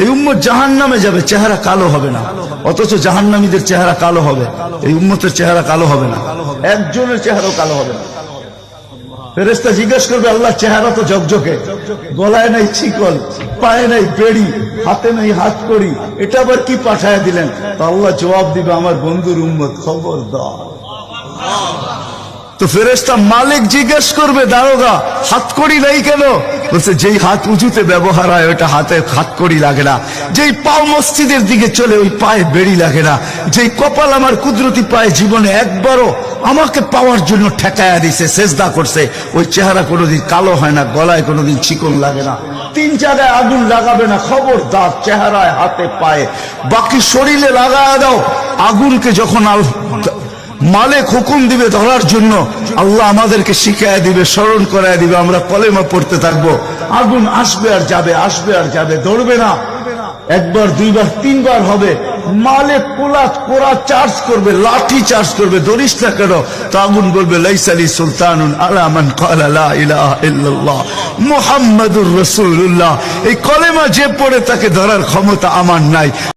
এই উম্মত জাহান্নামে যাবে, চেহারা কালো হবে না, অথচ জাহান্নামীদের চেহারা কালো হবে, এই উম্মতের চেহারা কালো হবে না, একজনের চেহারাও কালো হবে না। ফেরেশতা জিজ্ঞেস করবে, আল্লাহ চেহারা তো ঝকঝকে, গলায় নাই শিকল, পায়ে নাই বেড়ি, হাতে নাই হাত কড়ি, এটা আবার কি পাঠায় দিলেন? তো আল্লাহ জবাব দিবে, আমার বন্ধুর উম্মত, খবরদার। তো ফেরেশতা মালিক জিজ্ঞেস করবে, দারোগা হাতকড়ি নাই কেন? বলছে, যেই হাত উঁচুতে ব্যবহার হয় ওটা হাতে হাতকড়ি লাগে না, যেই পাও মসজিদের দিকে চলে ওই পায়ে বেড়ি লাগে না, যেই কপাল আমার কুদরতি পায়ে জীবনে একবারও আমাকে পাওয়ার জন্য ঠেকায়া দিছে, সেজদা করছে, ওই চেহারা কোনোদিন কালো হয় না, গলায় কোনোদিন চিকন লাগে না, 3 জায়গায় আগুন লাগাবে না। খবরদার, চেহারায়, হাতে, পায়ে, বাকি শরীরে লাগায়া দাও। আগুনকে যখন মালিক হুকুম দিবে ধরার জন্য, আল্লাহ আমাদেরকে শিখায় দিবে, স্মরণ করায় দিবে, আমরা কলেমা পড়তে থাকবো। আগুন আসবে আর যাবে, আসবে আর যাবে, ধরবে না। একবার, দুইবার, 3বার হবে। মালিক কোরা চার্জ করবে, লাঠি চার্জ করবে, ধরিস না কেন? তো আগুন বলবে, লাইসালি সুলতানুন আলা মান ক্বালা লা ইলাহা ইল্লাল্লাহ মুহাম্মাদুর রাসূলুল্লাহ। এই কলেমা যে পড়ে তাকে ধরার ক্ষমতা আমার নাই।